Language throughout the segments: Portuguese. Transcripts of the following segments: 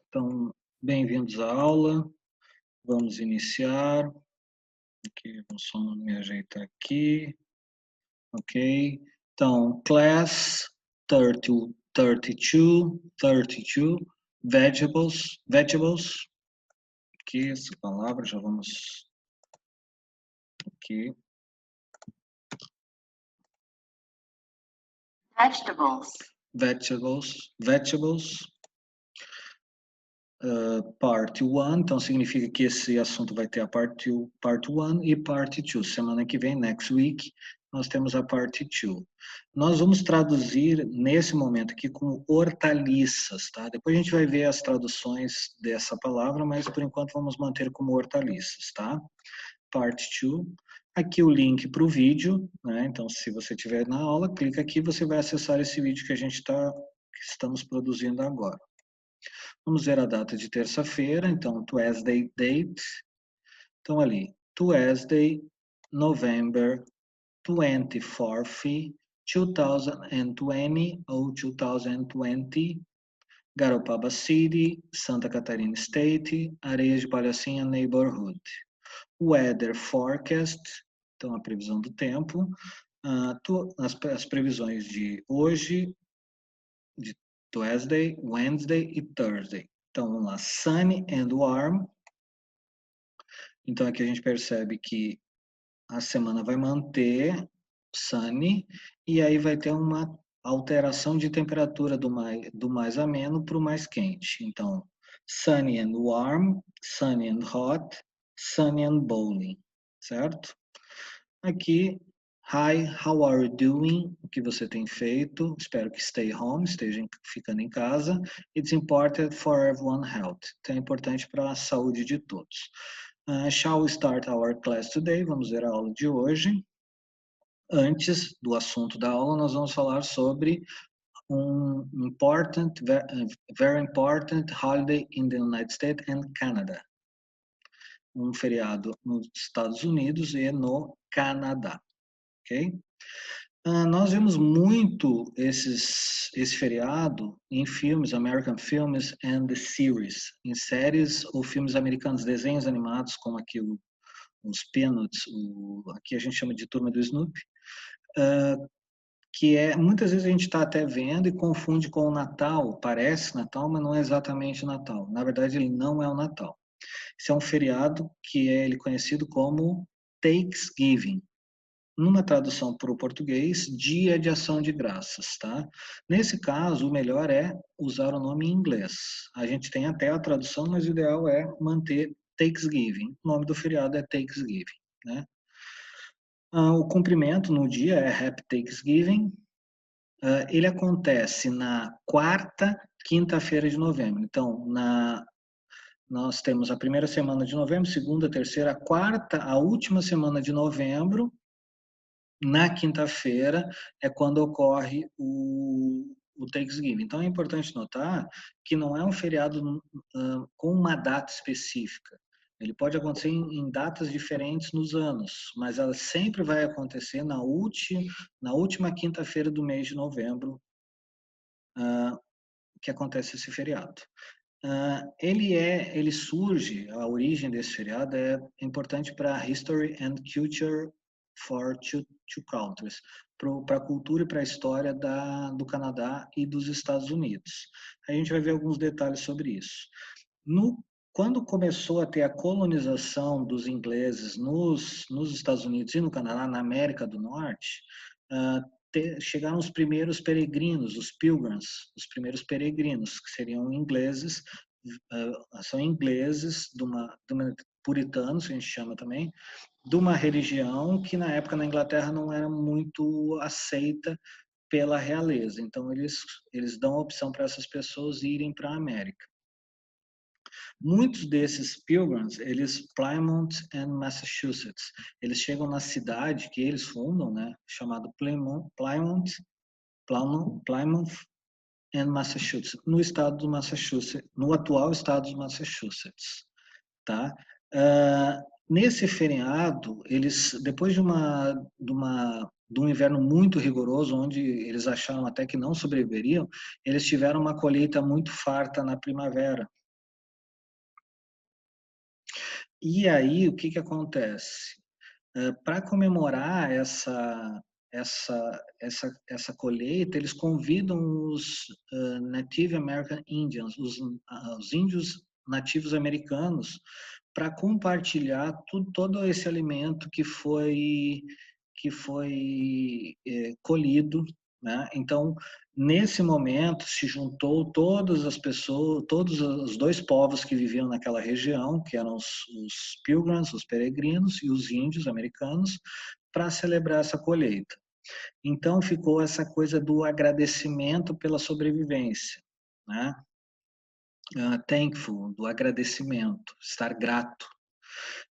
Então, bem-vindos à aula. Vamos iniciar. Aqui, vamos só me ajeitar aqui. Ok. Então, class 30, 32, vegetables. Aqui, essa palavra, já vamos aqui. Vegetables. Part 1, então significa que esse assunto vai ter a part 1 e part 2. Semana que vem, next week, nós temos a part 2. Nós vamos traduzir nesse momento aqui como hortaliças, tá? Depois a gente vai ver as traduções dessa palavra, mas por enquanto vamos manter como hortaliças, tá? Part 2. Aqui o link para o vídeo, né? Então se você estiver na aula, clica aqui, você vai acessar esse vídeo que que estamos produzindo agora. Vamos ver a data de terça-feira, então, Tuesday date. Então, ali, Tuesday, November 24th, 2020 ou 2020, Garopaba City, Santa Catarina State, Areias de Palhocinha Neighborhood. Weather forecast, então a previsão do tempo, as previsões de hoje, de Tuesday, Wednesday e Thursday. Então, vamos lá, sunny and warm. Então, aqui a gente percebe que a semana vai manter sunny e aí vai ter uma alteração de temperatura do mais ameno para o mais quente. Então, sunny and warm, sunny and hot, sunny and bowling, certo? Aqui, hi, how are you doing? O que você tem feito? Espero que stay home, esteja ficando em casa. It's important for everyone's health. Então é importante para a saúde de todos. Shall we start our class today? Vamos ver a aula de hoje. Antes do assunto da aula, nós vamos falar sobre um very important holiday in the United States and Canada. Um feriado nos Estados Unidos e no Canadá. Ok? Nós vemos muito esse feriado em filmes, American Films and the Series, em séries ou filmes americanos, desenhos animados, como aqui os Peanuts, aqui a gente chama de Turma do Snoopy, que muitas vezes a gente está até vendo e confunde com o Natal, parece Natal, mas não é exatamente Natal. Na verdade, ele não é o Natal. Esse é um feriado que ele conhecido como Thanksgiving. Numa tradução para o português, Dia de Ação de Graças, tá? Nesse caso, o melhor é usar o nome em inglês. A gente tem até a tradução, mas o ideal é manter Thanksgiving. O nome do feriado é Thanksgiving, né? O cumprimento no dia é Happy Thanksgiving. Ele acontece na quarta quinta-feira de novembro. Então, nós temos a primeira semana de novembro, segunda, terceira, a quarta, a última semana de novembro. Na quinta-feira é quando ocorre o Thanksgiving. Então é importante notar que não é um feriado com uma data específica. Ele pode acontecer em datas diferentes nos anos, mas ela sempre vai acontecer na última quinta-feira do mês de novembro, que acontece esse feriado. Ele surge, a origem desse feriado é importante para a History and Culture for two countries, para a cultura e para a história do Canadá e dos Estados Unidos. A gente vai ver alguns detalhes sobre isso. Quando começou a ter a colonização dos ingleses nos Estados Unidos e no Canadá, na América do Norte, chegaram os primeiros peregrinos, os pilgrims, os primeiros peregrinos, que seriam ingleses, são ingleses puritanos, que a gente chama também, de uma religião que na época na Inglaterra não era muito aceita pela realeza. Então eles dão a opção para essas pessoas irem para a América. Muitos desses pilgrims, Plymouth and Massachusetts, eles chegam na cidade que eles fundam, né, chamado Plymouth and Massachusetts, no estado do Massachusetts, no atual estado do Massachusetts, tá? Nesse feriado, eles, depois de uma de um inverno muito rigoroso, onde eles acharam até que não sobreviveriam, eles tiveram uma colheita muito farta na primavera. E aí, o que que acontece? Para comemorar essa colheita, eles convidam os Native American Indians, os índios nativos americanos, para compartilhar todo esse alimento que foi colhido, né? Então, nesse momento, se juntou todas as pessoas, todos os dois povos que viviam naquela região, que eram os Pilgrims, os peregrinos, e os índios americanos, para celebrar essa colheita. Então, ficou essa coisa do agradecimento pela sobrevivência, né? Thankful, do agradecimento, estar grato.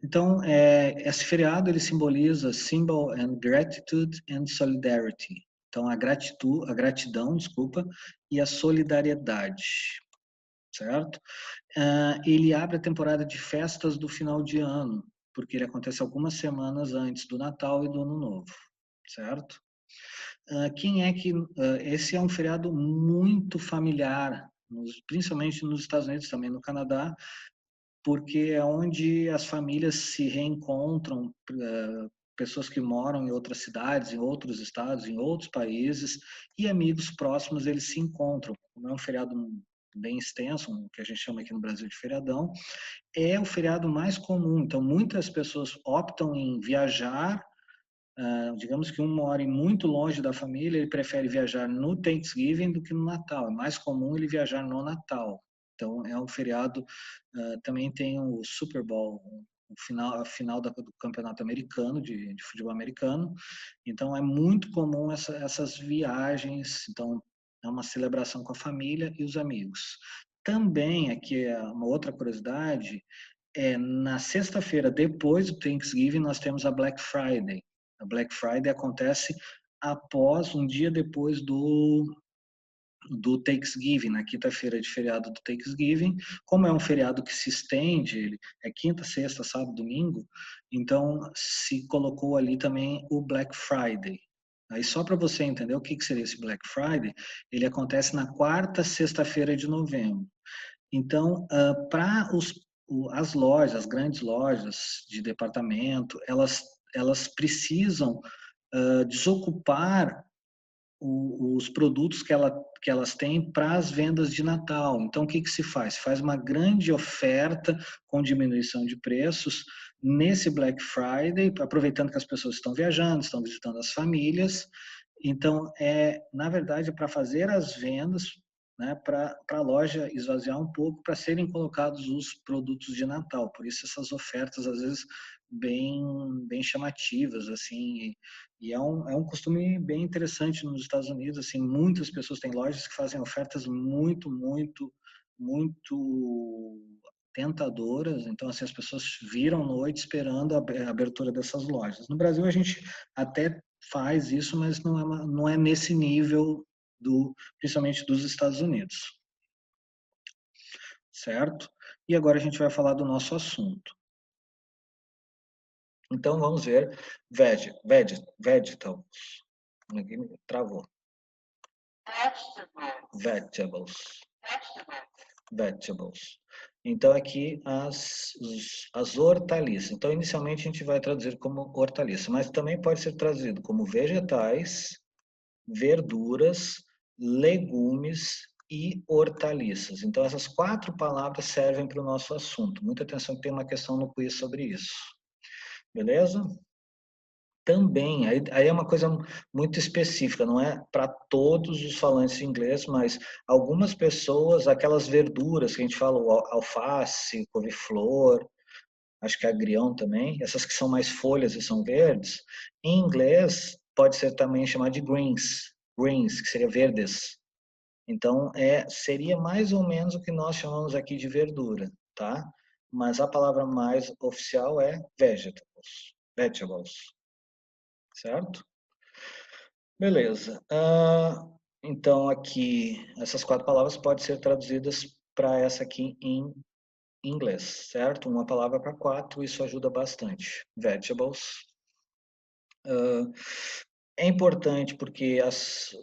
Então, esse feriado ele simboliza symbol and gratitude and solidarity. Então, a gratidão, desculpa, e a solidariedade, certo? Ele abre a temporada de festas do final de ano, porque ele acontece algumas semanas antes do Natal e do Ano Novo, certo? Esse é um feriado muito familiar, principalmente nos Estados Unidos, também no Canadá, porque é onde as famílias se reencontram, pessoas que moram em outras cidades, em outros estados, em outros países, e amigos próximos eles se encontram. Como é um feriado bem extenso, que a gente chama aqui no Brasil de feriadão, é o feriado mais comum. Então, muitas pessoas optam em viajar. Digamos que um mora muito longe da família, ele prefere viajar no Thanksgiving do que no Natal. É mais comum ele viajar no Natal. Então, é um feriado. Também tem o Super Bowl, a final do campeonato americano, de futebol americano. Então, é muito comum essas viagens. Então, é uma celebração com a família e os amigos. Também, aqui é uma outra curiosidade, na sexta-feira, depois do Thanksgiving, nós temos a Black Friday. A Black Friday acontece após, um dia depois do Thanksgiving, na quinta-feira de feriado do Thanksgiving. Como é um feriado que se estende, é quinta, sexta, sábado, domingo, então se colocou ali também o Black Friday. Aí só para você entender o que seria esse Black Friday, ele acontece na quarta sexta-feira de novembro. Então, para as lojas, as grandes lojas de departamento, elas precisam desocupar os produtos que elas têm para as vendas de Natal. Então, o que se faz? Faz uma grande oferta com diminuição de preços nesse Black Friday, aproveitando que as pessoas estão viajando, estão visitando as famílias. Então, na verdade, para fazer as vendas, né, para a loja esvaziar um pouco, para serem colocados os produtos de Natal. Por isso essas ofertas, às vezes, bem chamativas, assim, e é um costume bem interessante nos Estados Unidos, assim, muitas pessoas têm lojas que fazem ofertas muito, muito, muito tentadoras, então assim, as pessoas viram noite esperando a abertura dessas lojas. No Brasil a gente até faz isso, mas não é nesse nível principalmente dos Estados Unidos, certo? E agora a gente vai falar do nosso assunto. Então vamos ver vegetables. Aqui travou. Vegetables. Então aqui as hortaliças. Então inicialmente a gente vai traduzir como hortaliça, mas também pode ser traduzido como vegetais, verduras, legumes e hortaliças. Então essas 4 palavras servem para o nosso assunto. Muita atenção que tem uma questão no quiz sobre isso. Beleza? Também, aí é uma coisa muito específica, não é para todos os falantes de inglês, mas algumas pessoas, aquelas verduras que a gente fala, alface, couve-flor, acho que agrião também, essas que são mais folhas e são verdes, em inglês pode ser também chamado de greens, que seria verdes. Então, seria mais ou menos o que nós chamamos aqui de verdura, tá? Mas a palavra mais oficial é vegetables. Certo? Beleza. Então, aqui, essas 4 palavras podem ser traduzidas para essa aqui em inglês, certo? Uma palavra para 4, isso ajuda bastante. Vegetables. É importante porque as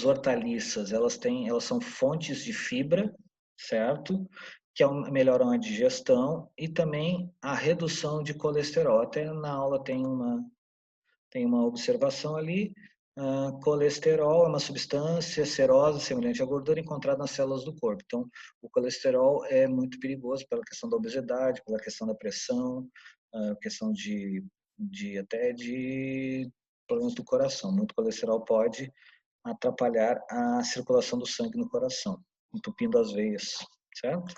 hortaliças, elas são fontes de fibra, certo? Que melhoram a digestão e também a redução de colesterol. Até na aula tem uma observação ali. Colesterol é uma substância serosa semelhante à gordura encontrada nas células do corpo. Então, o colesterol é muito perigoso pela questão da obesidade, pela questão da pressão, questão até de problemas do coração. Muito colesterol pode atrapalhar a circulação do sangue no coração, entupindo as veias, certo?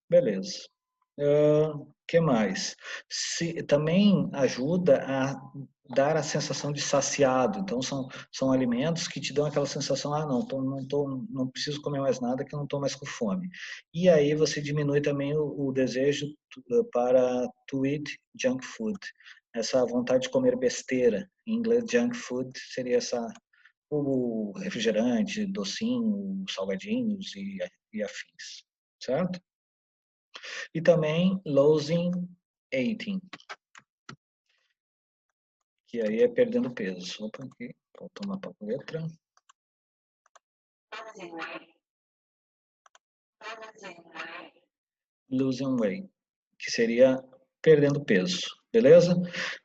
Beleza. Que mais? Também ajuda a dar a sensação de saciado. Então, são alimentos que te dão aquela sensação, não preciso comer mais nada, que eu não estou mais com fome. E aí você diminui também o desejo para to eat junk food. Essa vontade de comer besteira. Em inglês, junk food seria o refrigerante, docinho, salgadinhos e afins. Certo? E também losing eating, que aí é perdendo peso. Opa, aqui, faltou uma letra. Losing weight, que seria perdendo peso, beleza?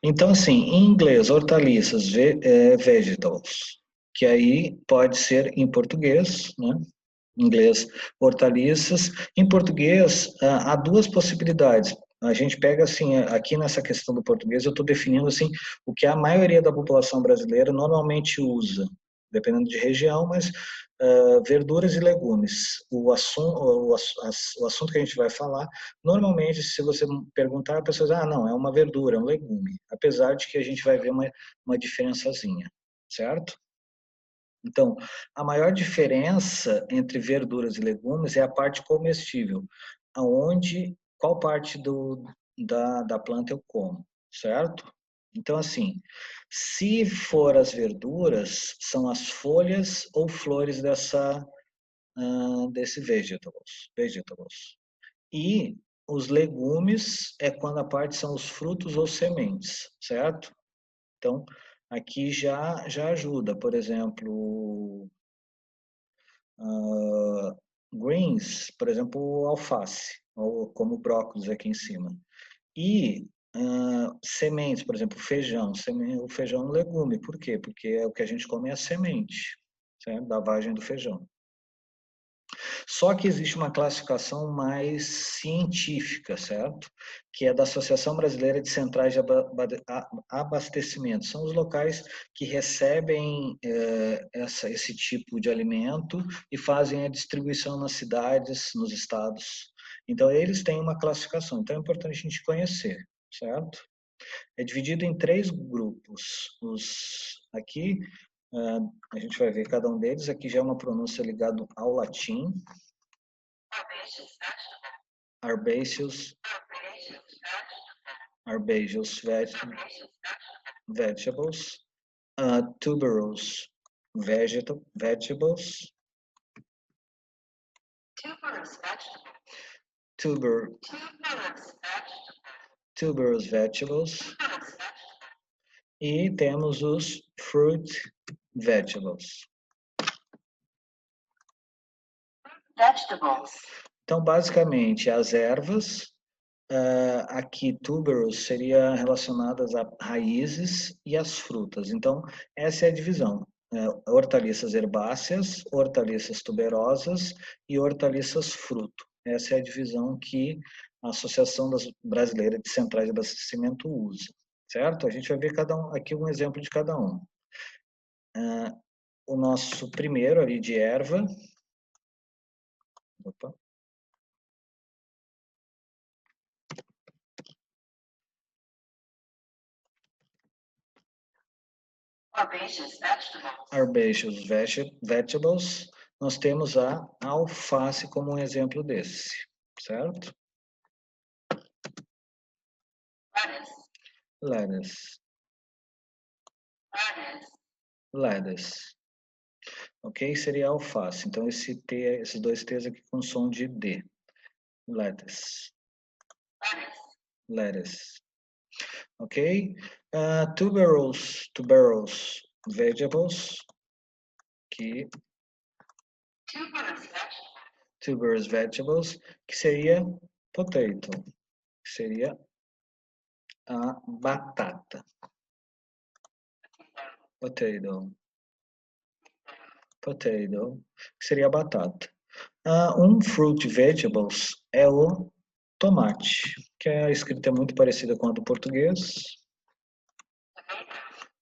Então, assim, em inglês, hortaliças, vegetables, que aí pode ser em português, né? Em inglês, hortaliças. Em português, há duas possibilidades. A gente pega assim, aqui nessa questão do português, eu estou definindo assim o que a maioria da população brasileira normalmente usa, dependendo de região, mas verduras e legumes. O assunto que a gente vai falar, normalmente, se você perguntar, a pessoa diz, não, é uma verdura, é um legume, apesar de que a gente vai ver uma diferençazinha, certo? Então, a maior diferença entre verduras e legumes é a parte comestível, qual parte da planta eu como, certo? Então, assim, se for as verduras, são as folhas ou flores desse vegetables. E os legumes é quando a parte são os frutos ou sementes, certo? Então, aqui já ajuda, por exemplo, greens, por exemplo, alface, ou como brócolis aqui em cima. E sementes, por exemplo, feijão. O feijão é um legume. Por quê? Porque é o que a gente come é a semente, certo? Da vagem do feijão. Só que existe uma classificação mais científica, certo? Que é da Associação Brasileira de Centrais de Abastecimento. São os locais que recebem esse tipo de alimento e fazem a distribuição nas cidades, nos estados. Então, eles têm uma classificação. Então, é importante a gente conhecer, certo? É dividido em 3 grupos. Aqui, a gente vai ver cada um deles. Aqui já é uma pronúncia ligada ao latim. Herbaceous vegetables, tuberous vegetables, tuberous vegetables, e temos os fruit vegetables. Então, basicamente, as ervas, aqui tuberous seria relacionadas a raízes e as frutas. Então, essa é a divisão. Hortaliças herbáceas, hortaliças tuberosas e hortaliças fruto. Essa é a divisão que a Associação Brasileira de Centrais de Abastecimento usa, certo? A gente vai ver aqui um exemplo de cada um. O nosso primeiro ali de erva. Opa. Herbaceous vegetables. Nós temos a alface como um exemplo desse, certo? Lettuce. Ok? Seria alface. Então, esses dois T's aqui com som de D. Lettuce. Ok? Tuberous vegetables, que tuberous vegetables, que seria potato, que seria a batata. Potato. Potato, que seria a batata. Um fruit vegetables é o tomate, que a escrita é muito parecida com a do português.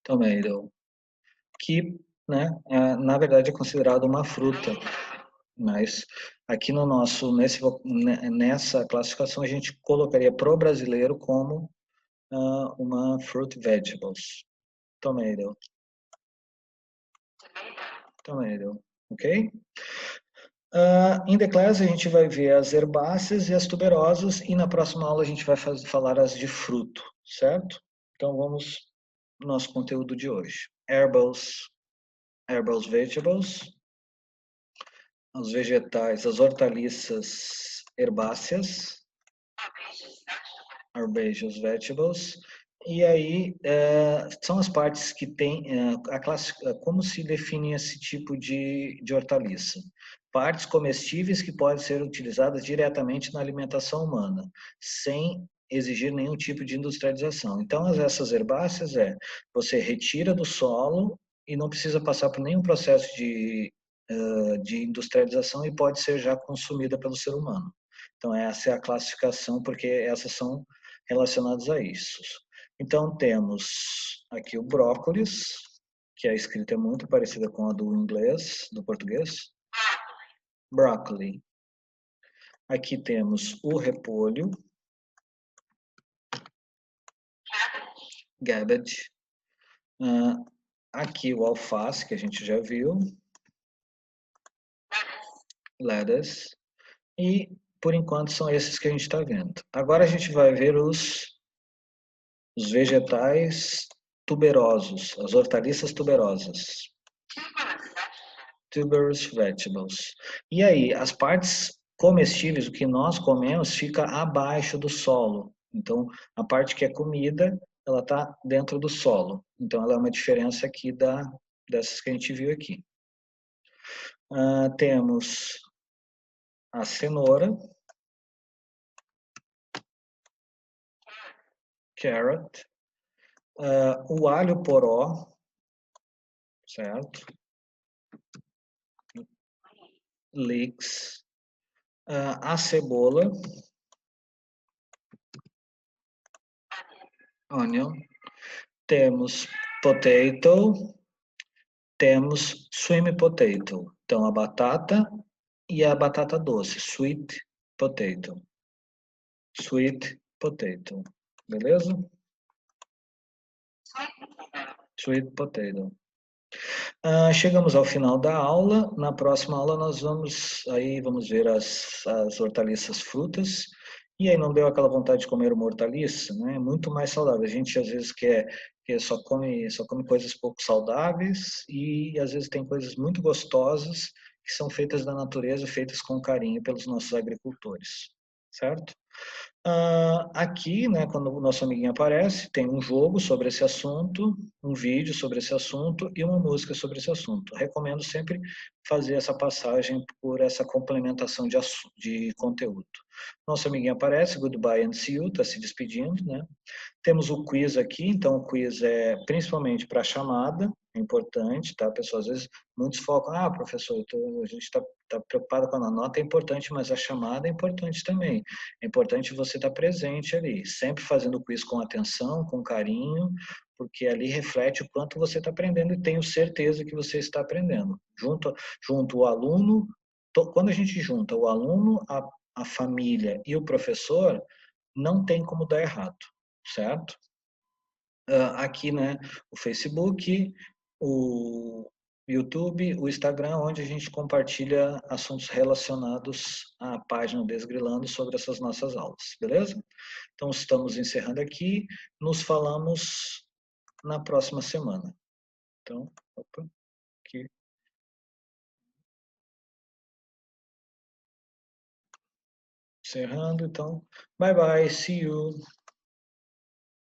Tomato, que, né, na verdade é considerado uma fruta, mas aqui no nosso, nessa classificação a gente colocaria para o brasileiro como uma fruit vegetables. Tomato. Tomato, ok? In the class a gente vai ver as herbáceas e as tuberosas e na próxima aula a gente vai falar as de fruto, certo? Então vamos no nosso conteúdo de hoje. Herbals vegetables, os vegetais, as hortaliças herbáceas, herbaceous vegetables, e aí são as partes que tem como se define esse tipo de hortaliça. Partes comestíveis que podem ser utilizadas diretamente na alimentação humana, sem exigir nenhum tipo de industrialização. Então, essas herbáceas você retira do solo e não precisa passar por nenhum processo de industrialização e pode ser já consumida pelo ser humano. Então, essa é a classificação, porque essas são relacionadas a isso. Então, temos aqui o brócolis, que a escrita é muito parecida com a do inglês, do português. Broccoli. Aqui temos o repolho. Cabbage. Aqui o alface, que a gente já viu. Lettuce. E, por enquanto, são esses que a gente está vendo. Agora a gente vai ver os vegetais tuberosos, as hortaliças tuberosas. Tuberous vegetables. E aí, as partes comestíveis, o que nós comemos, fica abaixo do solo. Então, a parte que é comida, ela está dentro do solo. Então, ela é uma diferença aqui dessas que a gente viu aqui. Temos a cenoura, carrot, o alho poró, certo? Leeks, a cebola, onion, temos potato, temos sweet potato, então a batata e a batata doce, sweet potato. Sweet potato, beleza? Sweet potato. Chegamos ao final da aula. Na próxima aula nós vamos ver as hortaliças frutas. E aí não deu aquela vontade de comer uma hortaliça, né? É muito mais saudável. A gente às vezes quer só come coisas pouco saudáveis e às vezes tem coisas muito gostosas que são feitas da natureza, feitas com carinho pelos nossos agricultores, certo? Aqui, né, quando o nosso amiguinho aparece, tem um jogo sobre esse assunto, um vídeo sobre esse assunto e uma música sobre esse assunto. Recomendo sempre fazer essa passagem por essa complementação de conteúdo. Nosso amiguinho aparece, goodbye and see you, está se despedindo, né? Temos o quiz aqui, então o quiz é principalmente para chamada, é importante, tá, pessoal? Às vezes muitos focam, professor, a gente está preocupado com a nota, é importante, mas a chamada é importante também. É importante você estar presente ali, sempre fazendo o quiz com atenção, com carinho, porque ali reflete o quanto você está aprendendo e tenho certeza que você está aprendendo. Junto o aluno, quando a gente junta o aluno, a família e o professor, não tem como dar errado, certo? Aqui, né, o Facebook, o YouTube, o Instagram, onde a gente compartilha assuntos relacionados à página Desgrilando sobre essas nossas aulas, beleza? Então, estamos encerrando aqui, nos falamos na próxima semana. Então, aqui. Encerrando, então, bye bye, see you.